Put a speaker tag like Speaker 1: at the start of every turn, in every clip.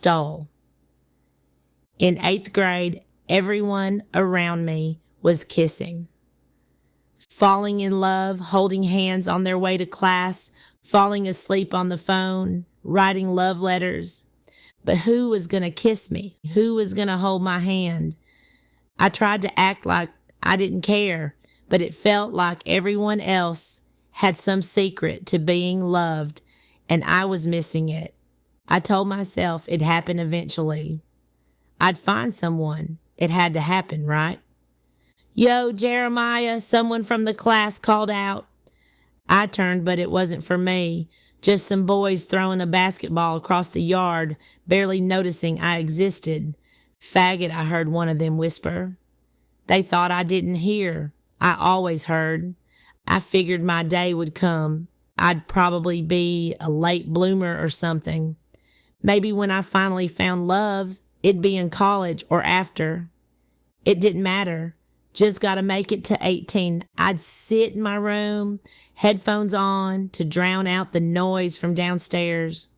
Speaker 1: stole. In 8th grade, everyone around me was kissing, falling in love, holding hands on their way to class, falling asleep on the phone, writing love letters. But who was going to kiss me? Who was going to hold my hand? I tried to act like I didn't care, but it felt like everyone else had some secret to being loved, and I was missing it. I told myself it'd happen eventually. I'd find someone. It had to happen, right? "Yo, Jeremiah," someone from the class called out. I turned, but it wasn't for me. Just some boys throwing a basketball across the yard, barely noticing I existed. "Faggot," I heard one of them whisper. They thought I didn't hear. I always heard. I figured my day would come. I'd probably be a late bloomer or something. Maybe when I finally found love, it'd be in college or after. It didn't matter. Just got to make it to 18. I'd sit in my room, headphones on, to drown out the noise from downstairs.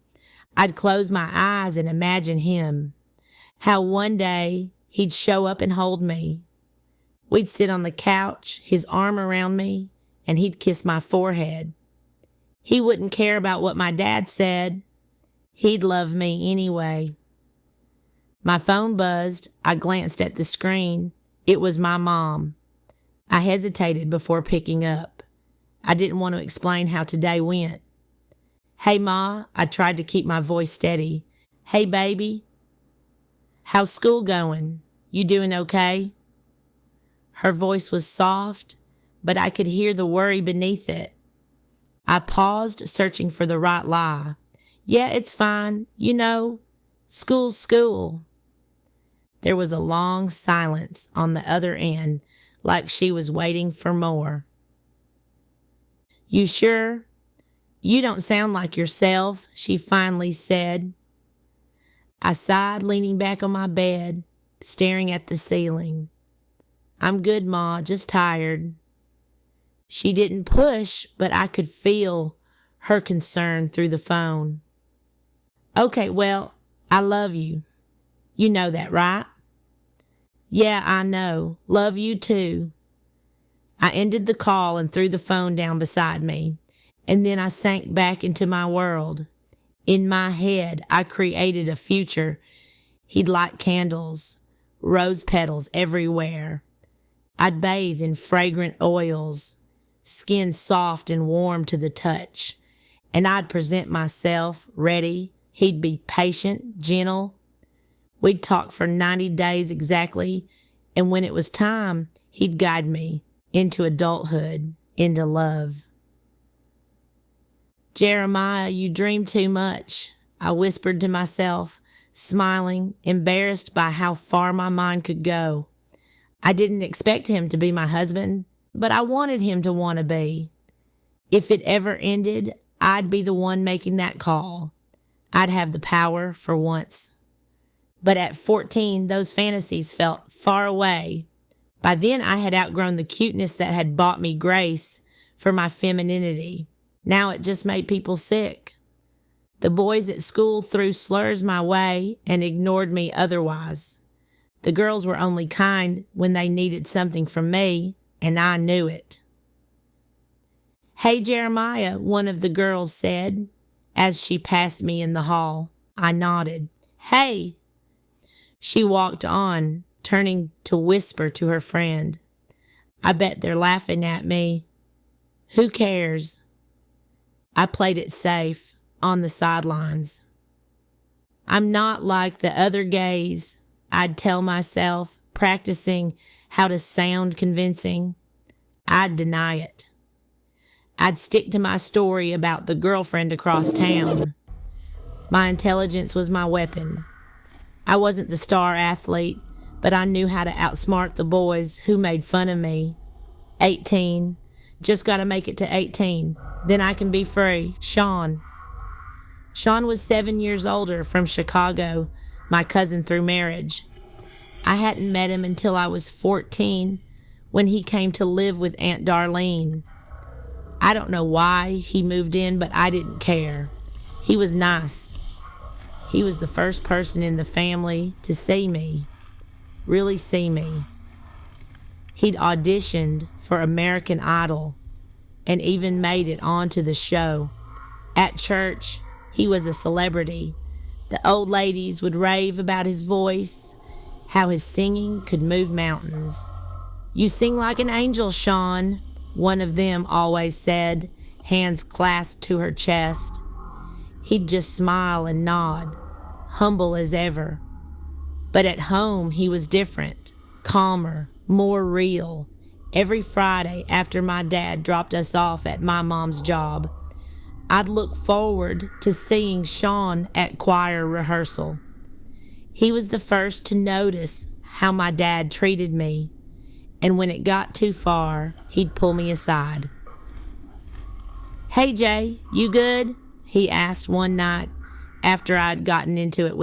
Speaker 1: I'd close my eyes and imagine him. How one day he'd show up and hold me. We'd sit on the couch, his arm around me, and he'd kiss my forehead. He wouldn't care about what my dad said. He'd love me anyway. My phone buzzed. I glanced at the screen. It was my mom. I hesitated before picking up. I didn't want to explain how today went. "Hey, Ma," I tried to keep my voice steady. "Hey, baby. How's school going? You doing okay?" Her voice was soft, but I could hear the worry beneath it. I paused, searching for the right lie. "Yeah, it's fine. You know, school's school." There was a long silence on the other end, like she was waiting for more. "You sure? You don't sound like yourself," she finally said. I sighed, leaning back on my bed, staring at the ceiling. "I'm good, Ma, just tired." She didn't push, but I could feel her concern through the phone. "Okay, well, I love you. You know that, right?" "Yeah, I know. Love you too." I ended the call and threw the phone down beside me, and then I sank back into my world. In my head, I created a future. He'd light candles, rose petals everywhere. I'd bathe in fragrant oils, skin soft and warm to the touch, and I'd present myself ready. He'd be patient, gentle. We'd talk for 90 days exactly, and when it was time, he'd guide me into adulthood, into love. "Jeremiah, you dream too much," I whispered to myself, smiling, embarrassed by how far my mind could go. I didn't expect him to be my husband, but I wanted him to want to be. If it ever ended, I'd be the one making that call. I'd have the power for once. But at 14, those fantasies felt far away. By then, I had outgrown the cuteness that had bought me grace for my femininity. Now it just made people sick. The boys at school threw slurs my way and ignored me otherwise. The girls were only kind when they needed something from me, and I knew it. "Hey, Jeremiah," one of the girls said as she passed me in the hall. I nodded. "Hey." She walked on, turning to whisper to her friend. "I bet they're laughing at me." "Who cares?" I played it safe, on the sidelines. "I'm not like the other gays," I'd tell myself, practicing how to sound convincing. I'd deny it. I'd stick to my story about the girlfriend across town. My intelligence was my weapon. I wasn't the star athlete, but I knew how to outsmart the boys who made fun of me. 18. Just got to make it to 18. Then I can be free. Sean. Sean was 7 years older, from Chicago, my cousin through marriage. I hadn't met him until I was 14, when he came to live with Aunt Darlene. I don't know why he moved in, but I didn't care. He was nice. He was the first person in the family to see me, really see me. He'd auditioned for American Idol and even made it onto the show. At church, he was a celebrity. The old ladies would rave about his voice, how his singing could move mountains. "You sing like an angel, Sean," one of them always said, hands clasped to her chest. He'd just smile and nod, humble as ever. But at home, he was different, calmer, more real. Every Friday after my dad dropped us off at my mom's job, I'd look forward to seeing Sean at choir rehearsal. He was the first to notice how my dad treated me, and when it got too far, he'd pull me aside. "Hey, Jay, you good?" he asked one night after I'd gotten into it with